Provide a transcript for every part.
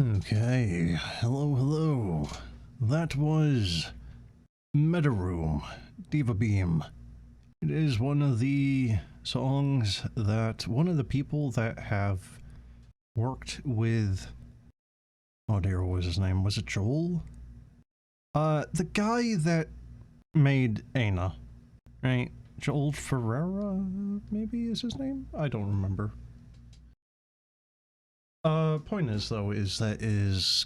Okay, hello. That was Meta Room, Diva Beam. It is one of the songs that one of the people that have worked with, oh dear, what was his name? Was it Joel? The guy that made Ana, right? Joel Ferreira, maybe is his name? I don't remember. Point is, though, is that is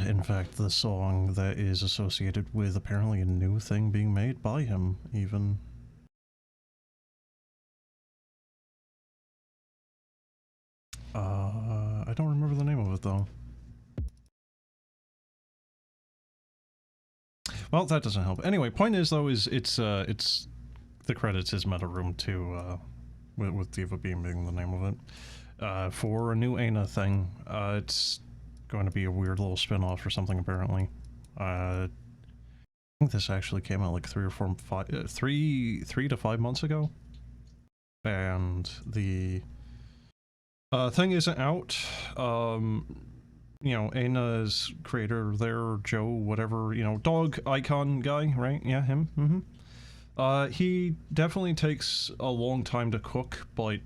in fact the song that is associated with apparently a new thing being made by him, even. I don't remember the name of it, though. Well, that doesn't help. Anyway, point is, though, is it's the credits is Meta Room 2, with Diva Beam being the name of it. For a new Ana thing. It's going to be a weird little spin-off or something, apparently. I think this actually came out like 3 to 5 months ago. And the thing isn't out. You know, Ana's creator there, Joe, whatever, you know, dog icon guy, right? Yeah, him. He definitely takes a long time to cook, but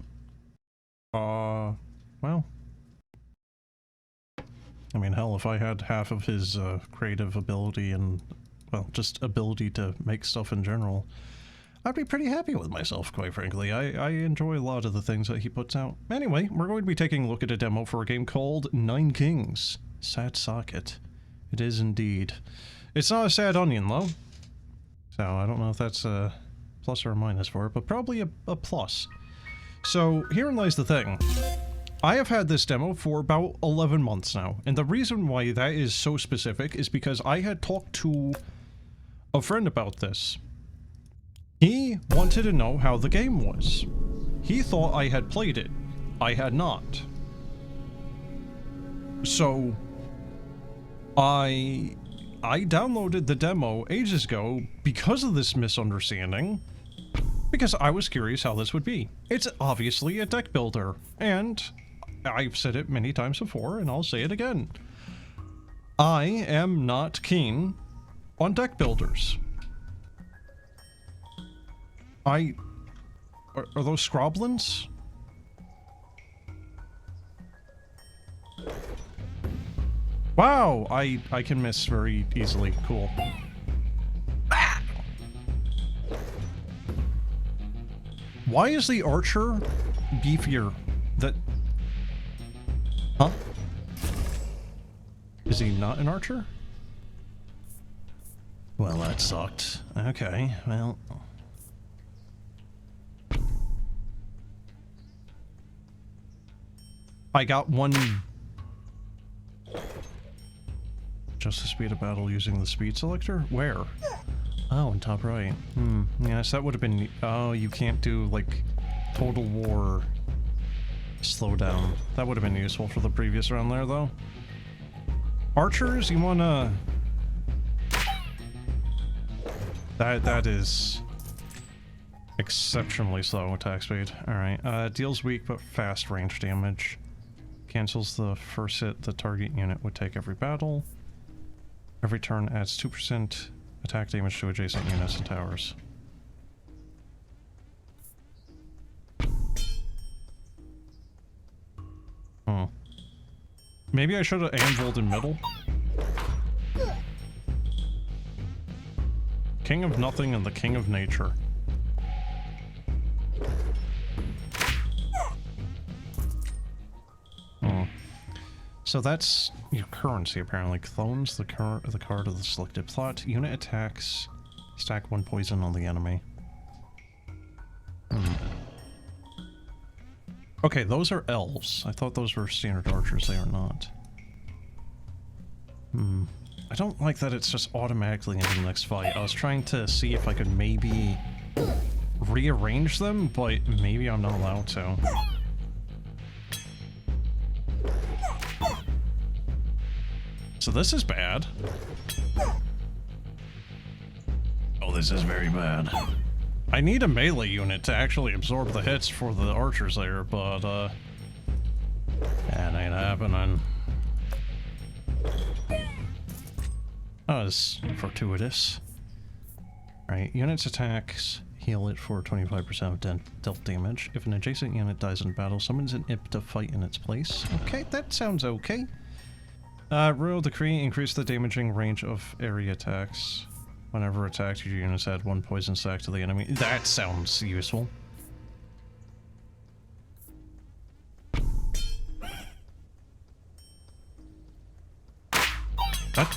well, I mean, hell, if I had half of his creative ability and, well, just ability to make stuff in general, I'd be pretty happy with myself, quite frankly. I enjoy a lot of the things that he puts out. Anyway, we're going to be taking a look at a demo for a game called Nine Kings. Sad socket. It is indeed. It's not a sad onion, though. So, I don't know if that's a plus or a minus for it, but probably a plus. So, herein lies the thing. I have had this demo for about 11 months now, and the reason why that is so specific is because I had talked to a friend about this. He wanted to know how the game was. He thought I had played it. I had not. So, I downloaded the demo ages ago because of this misunderstanding. Because I was curious how this would be. It's obviously a deck builder, and I've said it many times before, and I'll say it again. I am not keen on deck builders. Are those Scroblins? Wow, I can miss very easily. Cool. Why is the archer beefier? Huh? Is he not an archer? Well, that sucked. Okay, well. I got one. Just the speed of battle using the speed selector? Where? Oh, in top right. Yes, that would have been... Oh, you can't do, like, Total War slowdown. That would have been useful for the previous round there, though. Archers, you wanna... That is... exceptionally slow attack speed. Alright, deals weak but fast range damage. Cancels the first hit the target unit would take every battle. Every turn adds 2% attack damage to adjacent units and towers. Maybe I should have anviled in middle. King of nothing and the king of nature. So that's your currency, apparently. Clones the card of the selected plot. Unit attacks. Stack 1 poison on the enemy. Okay, those are elves. I thought those were standard archers. They are not. I don't like that it's just automatically into the next fight. I was trying to see if I could maybe rearrange them, but maybe I'm not allowed to. So this is bad. Oh, this is very bad. I need a melee unit to actually absorb the hits for the archers there, but, that ain't happening. That was fortuitous. Right, units attacks heal it for 25% of dealt damage. If an adjacent unit dies in battle, summons an imp to fight in its place. Okay, that sounds okay. Royal Decree, increase the damaging range of area attacks. Whenever attacked, your units add 1 poison stack to the enemy. That sounds useful.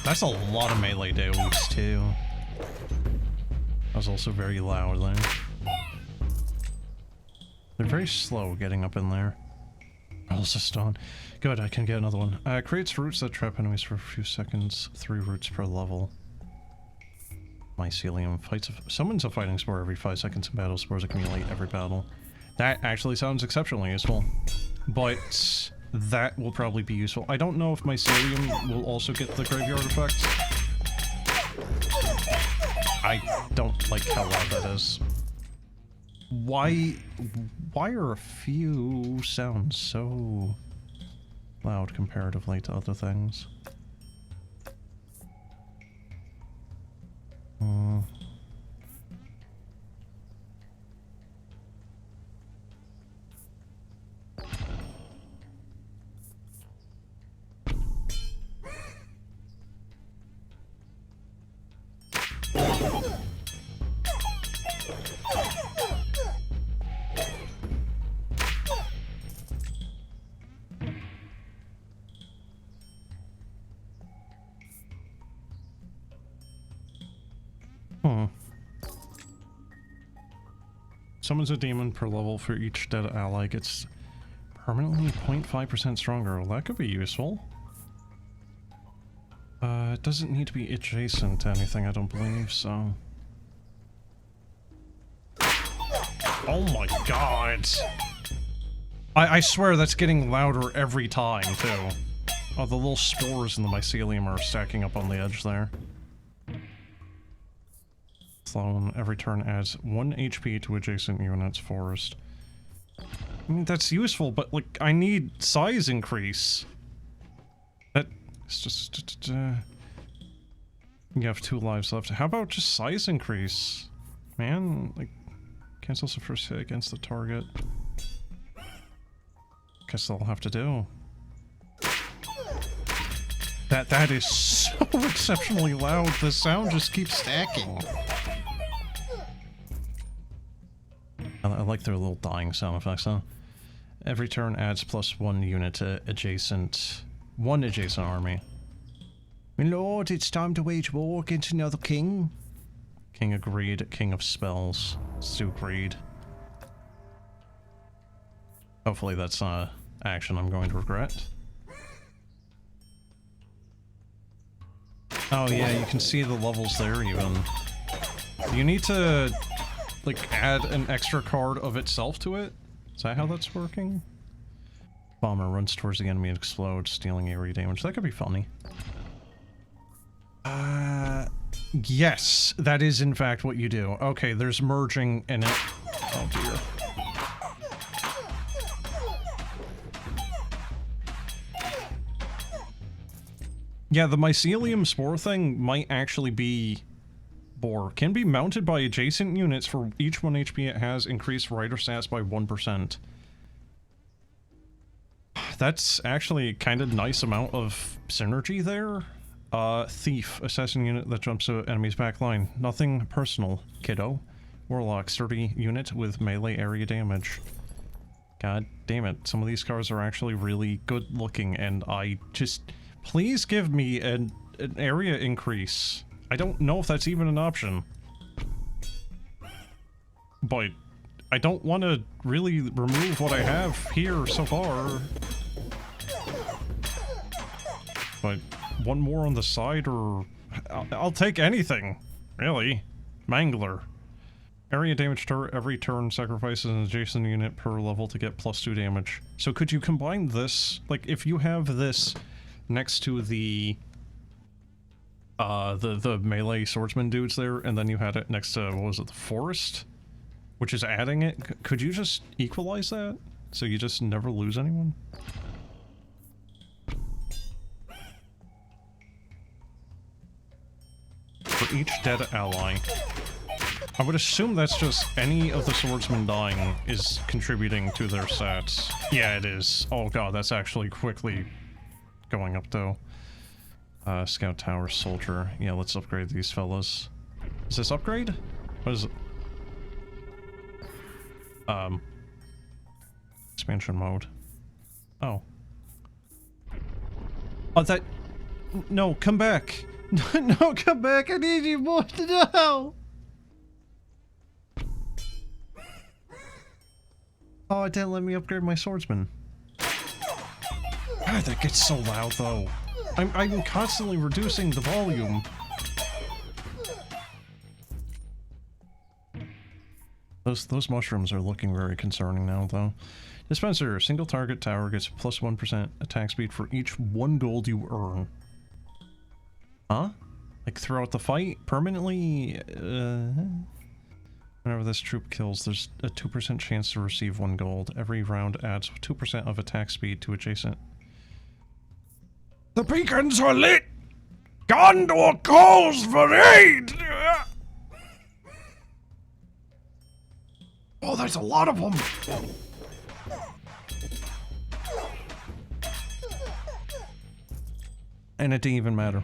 That's a lot of melee deals too. That was also very loud there. They're very slow getting up in there. Also stun. Good, I can get another one. Creates roots that trap enemies for a few seconds. 3 roots per level. Mycelium summons a fighting spore every 5 seconds in battle. Spores accumulate every battle. That actually sounds exceptionally useful. But that will probably be useful. I don't know if Mycelium will also get the graveyard effect. I don't like how loud that is. Why are a few sounds so loud comparatively to other things? Summons a demon per level for each dead ally. Gets permanently 0.5% stronger. Well, that could be useful. It doesn't need to be adjacent to anything, I don't believe, so... Oh my god! I swear that's getting louder every time, too. Oh, the little spores in the mycelium are stacking up on the edge there. Clone every turn adds 1 HP to adjacent units forest. I mean, that's useful, but, like, I need size increase. It's just... You have 2 lives left. How about just size increase? Man, like, cancels the first hit against the target. Guess I'll have to do. That is so exceptionally loud. The sound just keeps stacking. I like their little dying sound effects, though. Every turn adds +1 unit to one adjacent army. My lord, it's time to wage war against another king. King agreed. King of spells. Stu agreed. Hopefully that's not an action I'm going to regret. Oh yeah, you can see the levels there even. You need to, like, add an extra card of itself to it? Is that how that's working? Bomber runs towards the enemy and explodes, stealing area damage. That could be funny. Yes, that is in fact what you do. Okay, there's merging in it. Oh dear. Yeah, the mycelium spore thing might actually be... Can be mounted by adjacent units for each 1 HP it has, increase rider stats by 1%. That's actually kind of nice amount of synergy there. Thief, assassin unit that jumps to enemy's backline. Nothing personal, kiddo. Warlock, sturdy unit with melee area damage. God damn it, some of these cards are actually really good looking, and I just... Please give me an area increase. I don't know if that's even an option. But I don't want to really remove what I have here so far. But one more on the side, or... I'll take anything, really. Mangler. Area damage turret every turn sacrifices an adjacent unit per level to get +2 damage. So could you combine this, like if you have this next to the melee swordsman dudes there, and then you had it next to, what was it, the forest? Which is adding it, could you just equalize that? So you just never lose anyone? each dead ally. I would assume that's just any of the swordsmen dying is contributing to their stats. Yeah, it is. Oh god, that's actually quickly going up though. Scout tower, soldier. Yeah, let's upgrade these fellas. Is this upgrade? What is it? Expansion mode. Oh. Oh, that... No, come back! No, come back! I need you more! No! Oh, it didn't let me upgrade my swordsman. God, that gets so loud, though. I'm constantly reducing the volume. Those mushrooms are looking very concerning now, though. Dispenser, single target tower gets plus 1% attack speed for each 1 gold you earn. Huh? Like throughout the fight? Permanently? Whenever this troop kills, there's a 2% chance to receive 1 gold. Every round adds 2% of attack speed to adjacent. The beacons are lit! Gondor calls for aid! Oh, there's a lot of them! And it didn't even matter.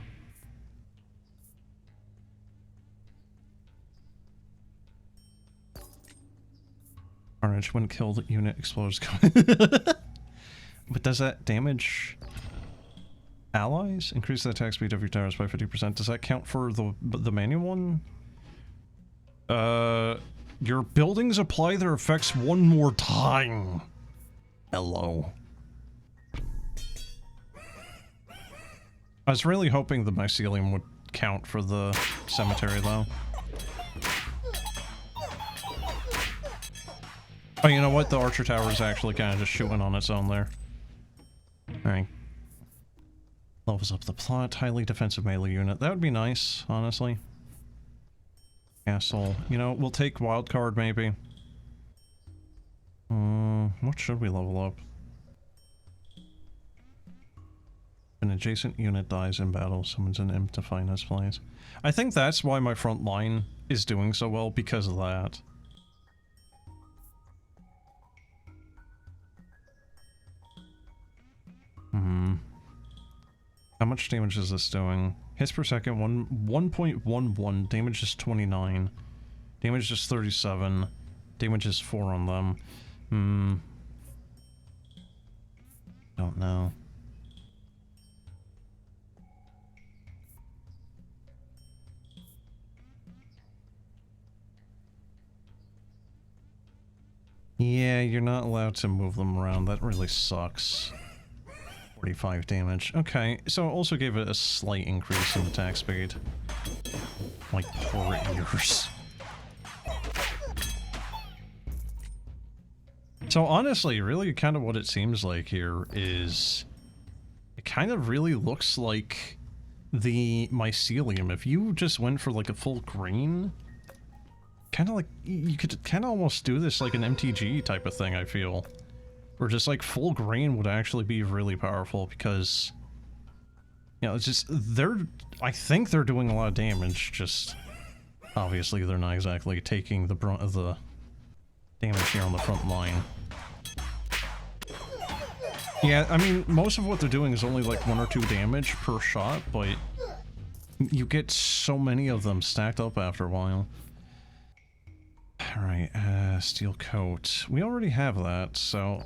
Carnage, when killed, unit explodes. But does that damage allies? Increase the attack speed of your towers by 50%. Does that count for the manual one? Your buildings apply their effects one more time. Hello. I was really hoping the mycelium would count for the cemetery, though. Oh, you know what? The archer tower is actually kind of just shooting on its own there. Alright. Levels up the plot. Highly defensive melee unit. That would be nice, honestly. Castle. You know, we'll take wildcard, maybe. What should we level up? An adjacent unit dies in battle, summons an imp to find its place. I think that's why my front line is doing so well, because of that. How much damage is this doing? Hits per second, 1.11. Damage is 29. Damage is 37. Damage is 4 on them. Don't know. Yeah, you're not allowed to move them around. That really sucks. 45 damage. Okay, so it also gave it a slight increase in attack speed. Like, poor ears. So honestly, really kind of what it seems like here is... It kind of really looks like the mycelium. If you just went for like a full green... Kind of like... You could kind of almost do this like an MTG type of thing, I feel. Or just like full green would actually be really powerful because, you know, it's just, I think they're doing a lot of damage, just, obviously they're not exactly taking the brunt of the damage here on the front line. Yeah, I mean, most of what they're doing is only like 1 or 2 damage per shot, but you get so many of them stacked up after a while. Alright, steel coat. We already have that, so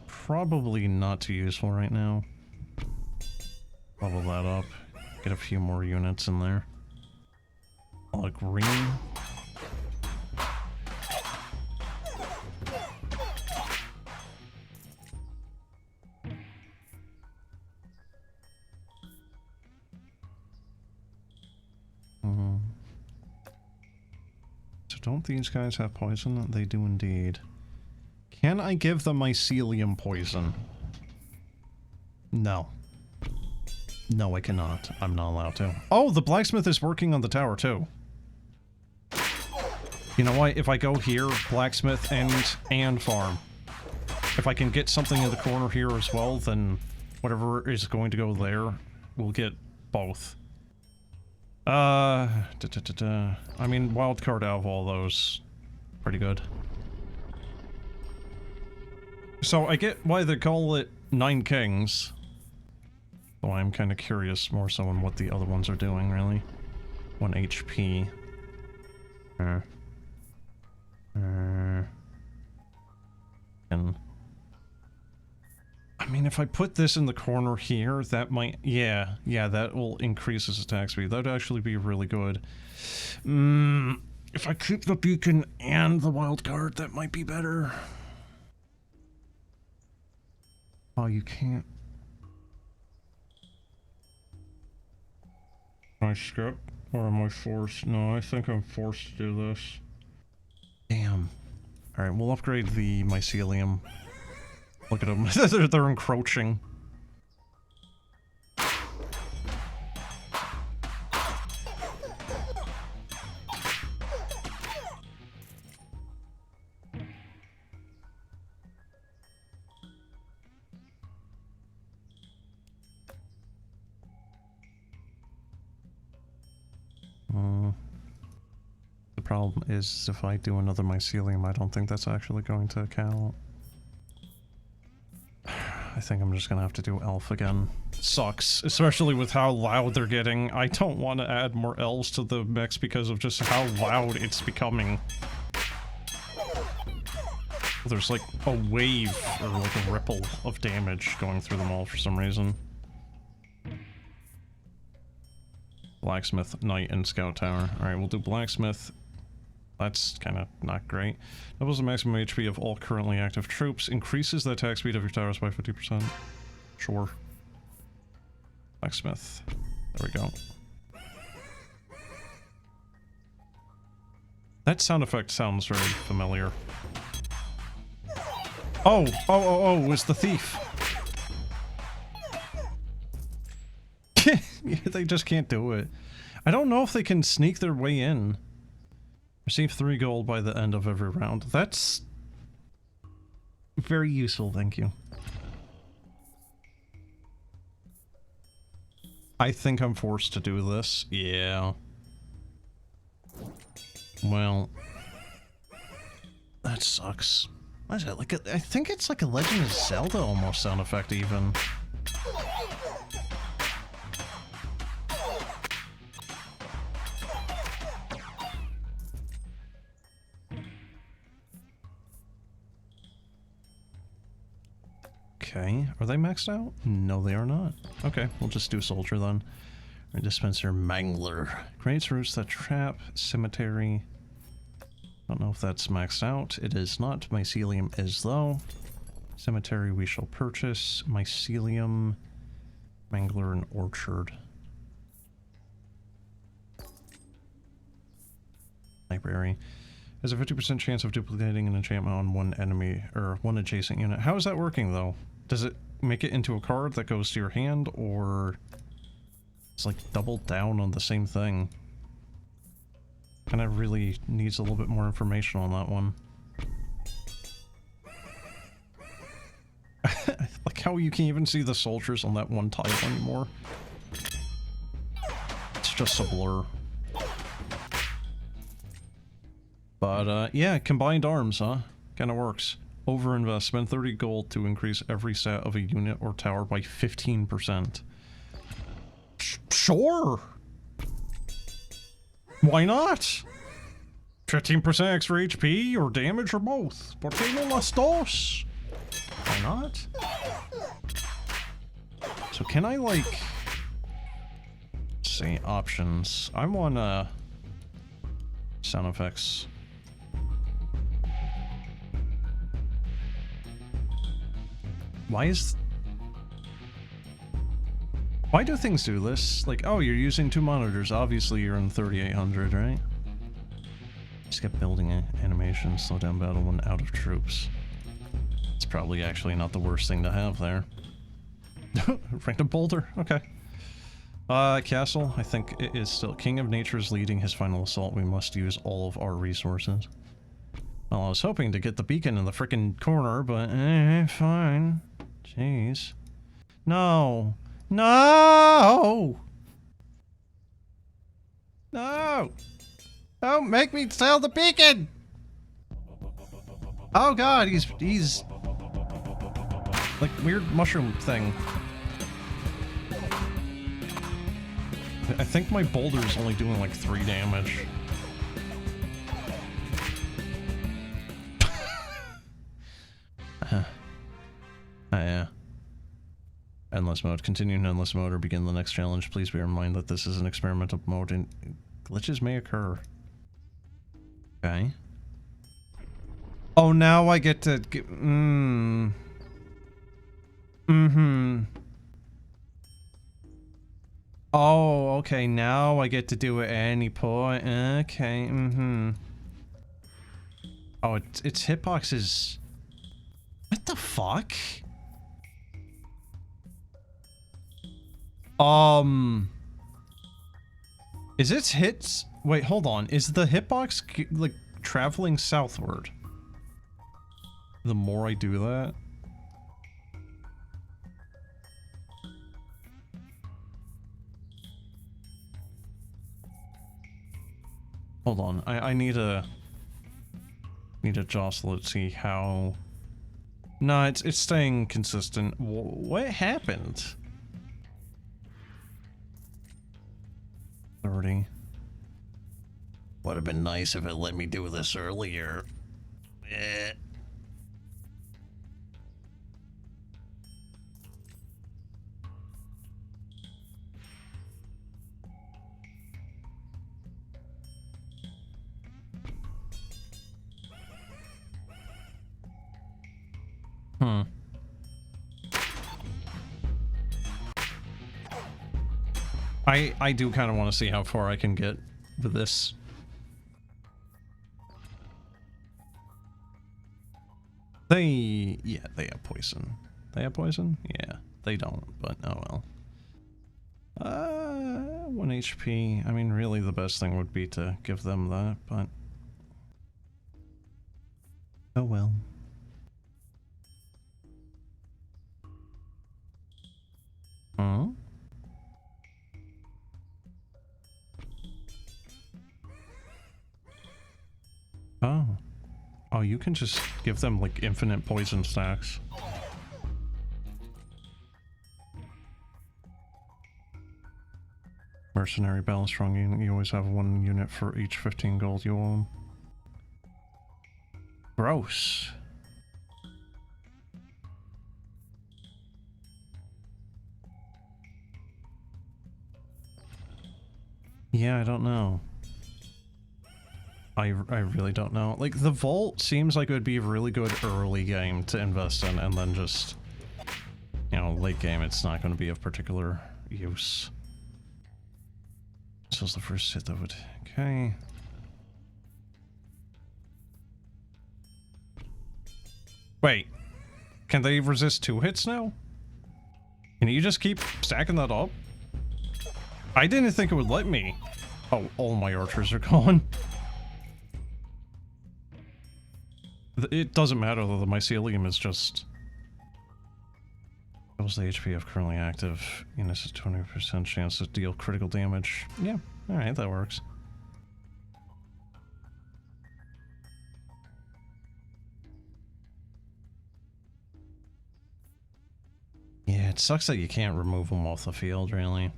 probably not too useful right now. Level that up. Get a few more units in there. A lot of green. Don't these guys have poison? They do indeed. Can I give them mycelium poison? No. No, I cannot. I'm not allowed to. Oh, the blacksmith is working on the tower too. You know what? If I go here, blacksmith and farm. If I can get something in the corner here as well, then whatever is going to go there, we'll get both. I mean, wildcard out of all those. Pretty good. So I get why they call it 9 Kings. Though I'm kind of curious more so on what the other ones are doing, really. 1 HP. And I mean, if I put this in the corner here, that might... Yeah, that will increase his attack speed. That'd actually be really good. If I keep the beacon and the wild card, that might be better. Oh, you can't... Can I skip? Or am I forced? No, I think I'm forced to do this. Damn. Alright, we'll upgrade the mycelium. Look at them. They're encroaching. The problem is if I do another mycelium, I don't think that's actually going to count. I think I'm just gonna have to do elf again. Sucks, especially with how loud they're getting. I don't want to add more elves to the mix because of just how loud it's becoming. There's like a wave, or like a ripple of damage going through them all for some reason. Blacksmith, Knight, and Scout Tower. Alright, we'll do Blacksmith. That's kind of not great. Doubles the maximum HP of all currently active troops. Increases the attack speed of your towers by 50%. Sure. Blacksmith. There we go. That sound effect sounds very familiar. Oh! It's the thief! They just can't do it. I don't know if they can sneak their way in. Receive 3 gold by the end of every round. That's very useful, thank you. I think I'm forced to do this. Yeah. Well, that sucks. What is it? Like I think it's like a Legend of Zelda almost sound effect even. Okay, are they maxed out? No, they are not. Okay, we'll just do Soldier then. Or Dispenser Mangler. Creates roots that trap. Cemetery. Don't know if that's maxed out. It is not. Mycelium is though. Cemetery we shall purchase. Mycelium. Mangler and Orchard. Library. Has a 50% chance of duplicating an enchantment on one enemy, or one adjacent unit. How is that working though? Does it make it into a card that goes to your hand, or it's like double down on the same thing? Kind of really needs a little bit more information on that one. Like how you can't even see the soldiers on that one tile anymore. It's just a blur. But, yeah, combined arms, huh? Kinda works. Overinvest. Spend 30 gold to increase every stat of a unit or tower by 15%. Sure! Why not? 15% extra HP or damage or both. ¿Por qué no las dos? Why not? So can I, like... Let's see, options. I want, sound effects. Why do things do this? Like, oh, you're using 2 monitors. Obviously, you're in 3800, right? Skip building animation, slow down battle when out of troops. It's probably actually not the worst thing to have there. Random boulder, okay. Castle, I think it is still... King of Nature is leading his final assault. We must use all of our resources. Well, I was hoping to get the beacon in the frickin' corner, but fine. Jeez. No! No! No! Don't make me sell the beacon! Oh god, he's like weird mushroom thing. I think my boulder's only doing like 3 damage. Yeah. Endless mode. Continue in endless mode or begin the next challenge. Please bear in mind that this is an experimental mode and glitches may occur. Okay. Oh, now I get to get... Oh, okay, now I get to do it at any point. Okay, Oh, its hitboxes... What the fuck? Is its hits... Wait, hold on. Is the hitbox, like, traveling southward? The more I do that? Hold on. I need a jostle it, see how... No, it's staying consistent. What happened? 30. Would have been nice if it let me do this earlier. Eh. I do kind of want to see how far I can get with this. Yeah, they have poison. They have poison? Yeah, they don't, but oh well. 1 HP. I mean, really the best thing would be to give them that, but... Oh well. Huh? Oh. Oh, you can just give them, like, infinite poison stacks. Mercenary balance strong unit. You always have 1 unit for each 15 gold you own. Gross. Yeah, I don't know. I really don't know. Like, the Vault seems like it would be a really good early game to invest in, and then just, you know, late game, it's not going to be of particular use. This was the first hit that would... Okay. Wait. Can they resist 2 hits now? Can you just keep stacking that up? I didn't think it would let me. Oh, all my archers are gone. It doesn't matter though, the mycelium is just... What was the HP of currently active? Units has 20% chance to deal critical damage. Yeah, alright, that works. Yeah, it sucks that you can't remove them off the field, really.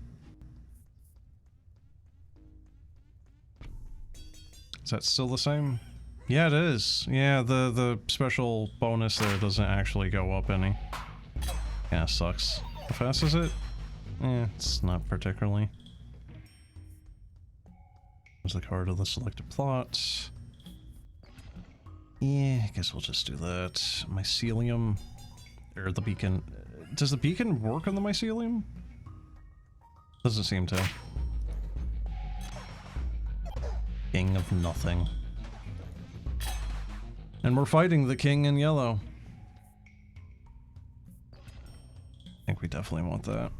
Is that still the same? Yeah, it is. Yeah, the special bonus there doesn't actually go up any. Yeah, sucks. How fast is it? Eh, it's not particularly. There's the card of the selected plot. Yeah, I guess we'll just do that. Mycelium. Or the beacon. Does the beacon work on the mycelium? Doesn't seem to. King of nothing. And we're fighting the king in yellow. I think we definitely want that.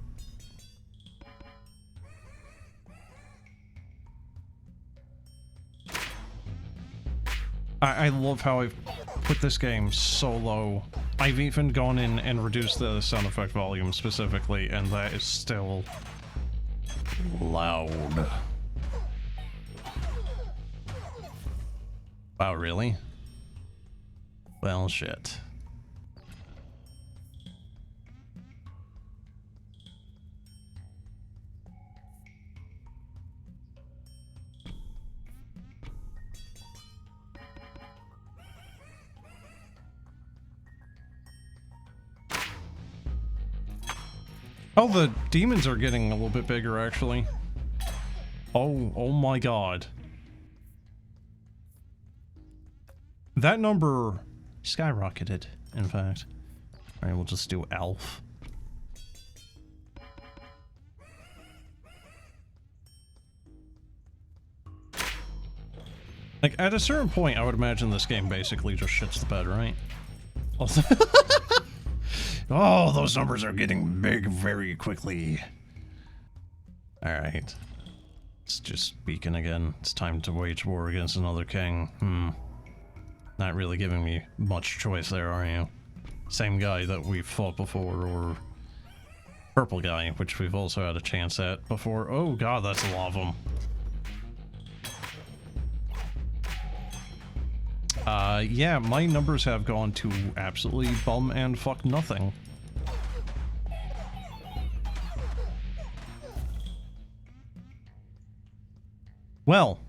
I love how I've put this game so low. I've even gone in and reduced the sound effect volume specifically, and that is still loud. Wow, really? Well, shit. Oh, the demons are getting a little bit bigger, actually. Oh my god. That number skyrocketed, in fact. Alright, we'll just do Elf. Like, at a certain point, I would imagine this game basically just shits the bed, right? Oh, those numbers are getting big very quickly. Alright. It's just speaking again. It's time to wage war against another king. Not really giving me much choice there, are you? Same guy that we've fought before, or purple guy, which we've also had a chance at before. Oh god, that's a lot of them. Yeah, my numbers have gone to absolutely bum and fuck nothing. Well,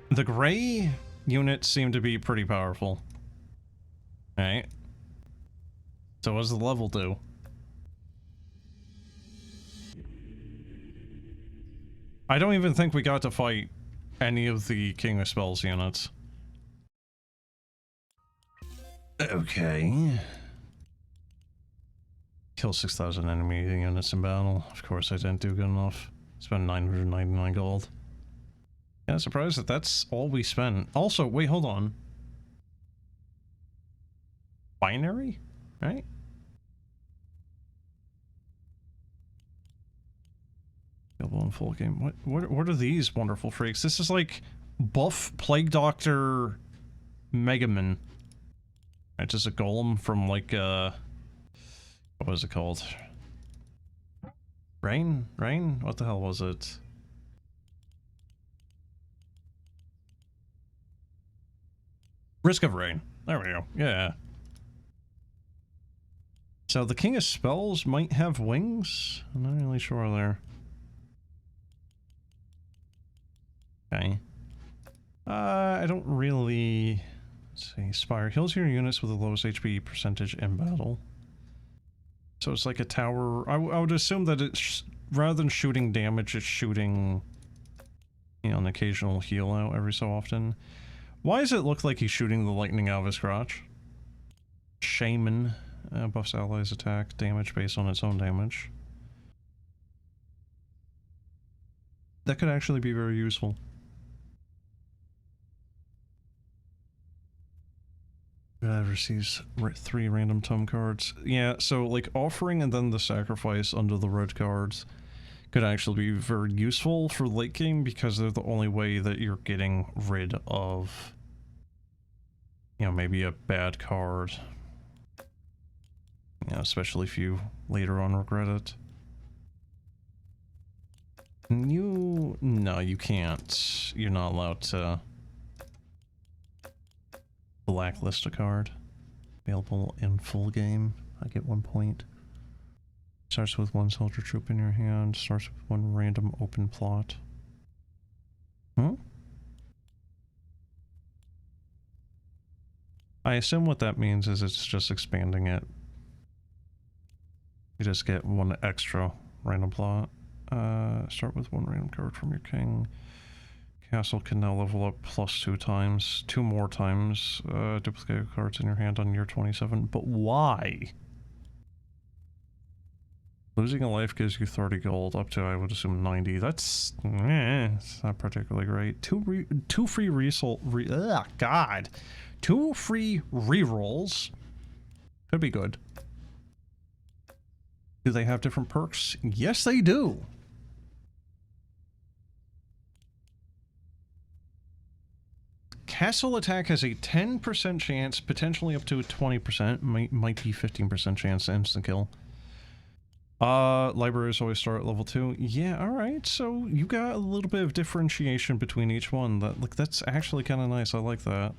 the gray units seem to be pretty powerful. Right? So what does the level do? I don't even think we got to fight any of the King of Spells units. Okay. Kill 6,000 enemy units in battle. Of course I didn't do good enough. Spend 999 gold. Yeah, surprised that that's all we spent. Also, wait, hold on. Binary? Right? Available in full game. What are these wonderful freaks? This is like buff Plague Doctor Megaman. Right, just a golem from like what was it called? Rain? What the hell was it? Risk of Rain. There we go. Yeah. So the King of Spells might have wings? I'm not really sure there. Okay. I don't really... Let's see. Spire. Heals your units with the lowest HP percentage in battle. So it's like a tower. I would assume that it's... rather than shooting damage, it's shooting... you know, an occasional heal out every so often. Why does it look like he's shooting the lightning out of his crotch? Shaman. Buffs allies attack damage based on its own damage. That could actually be very useful. Receives 3 random tome cards. Yeah, so like offering and then the sacrifice under the red cards could actually be very useful for late game because they're the only way that you're getting rid of, you know, maybe a bad card. You know, especially if you later on regret it. No, you can't. You're not allowed to blacklist a card. Available in full game. I get 1 point. Starts with 1 soldier troop in your hand. Starts with 1 random open plot. I assume what that means is it's just expanding it. You just get 1 extra random plot. Start with 1 random card from your king. Castle can now level up +2 times. 2 more times. Duplicate cards in your hand on year 27. But why? Losing a life gives you 30 gold, up to, I would assume, 90. That's... it's not particularly great. 2 free God. 2 free rerolls. Could be good. Do they have different perks? Yes, they do. Castle attack has a 10% chance, potentially up to a 20%, might be 15% chance to instant kill. Libraries always start at level 2. Yeah, alright, so you got a little bit of differentiation between each one. That's actually kind of nice, I like that.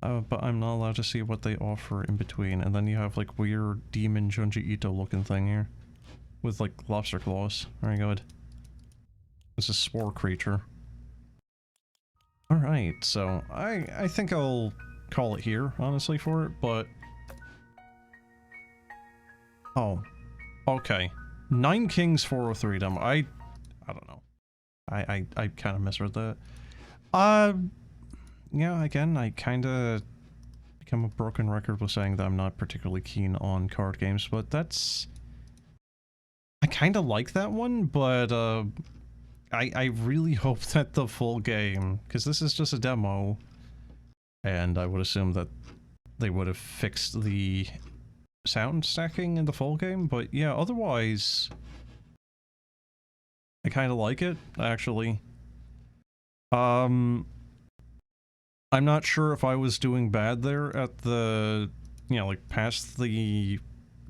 But I'm not allowed to see what they offer in between, and then you have, like, weird demon Junji Ito looking thing here. With, like, lobster claws. Very good. This is a spore creature. Alright, so I think I'll call it here, honestly, for it, but... Oh. Okay. 9 kings, 403 them. I don't know. I kind of misread that. Yeah, again, I kind of become a broken record with saying that I'm not particularly keen on card games, but that's... I kind of like that one, but, I really hope that the full game, because this is just a demo, and I would assume that they would have fixed the sound stacking in the full game, but yeah, otherwise, I kind of like it, actually. I'm not sure if I was doing bad there at the, you know, like, past the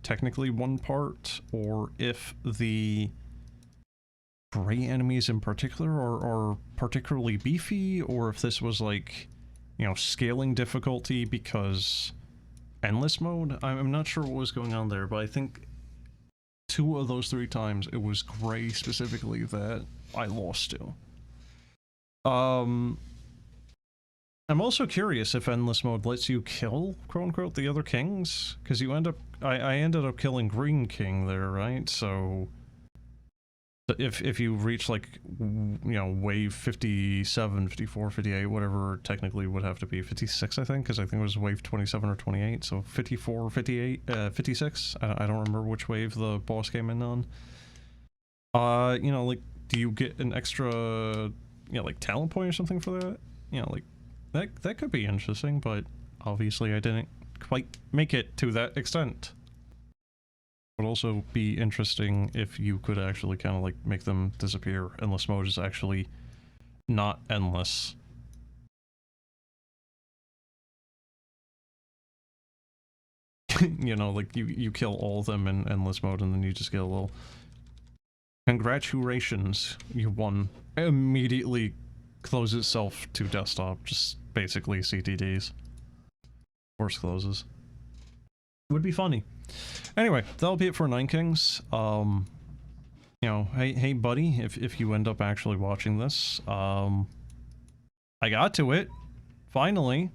technically one part, or if the gray enemies in particular are particularly beefy, or if this was, like, you know, scaling difficulty because endless mode. I'm not sure what was going on there, but I think 2 of those 3 times it was gray specifically that I lost to. I'm also curious if endless mode lets you kill, quote-unquote, the other kings, because you end up... I ended up killing Green King there, right? So... If you reach, like, you know, wave 57, 54, 58, whatever technically would have to be, 56, I think, because I think it was wave 27 or 28, so 54, 58, 56, I don't remember which wave the boss came in on. You know, like, do you get an extra, you know, like, talent point or something for that? You know, like, that could be interesting, but obviously I didn't quite make it to that extent. Would also be interesting if you could actually kind of like make them disappear. Endless mode is actually not endless. You know, like you kill all of them in endless mode and then you just get a little... Congratulations, you won. Immediately close itself to desktop, just basically CTDs. Force closes. Would be funny. Anyway, that'll be it for 9 Kings. You know, hey buddy, if you end up actually watching this, I got to it. Finally.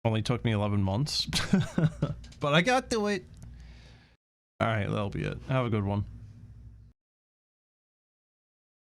Only took me 11 months. But I got to it. Alright, that'll be it. Have a good one.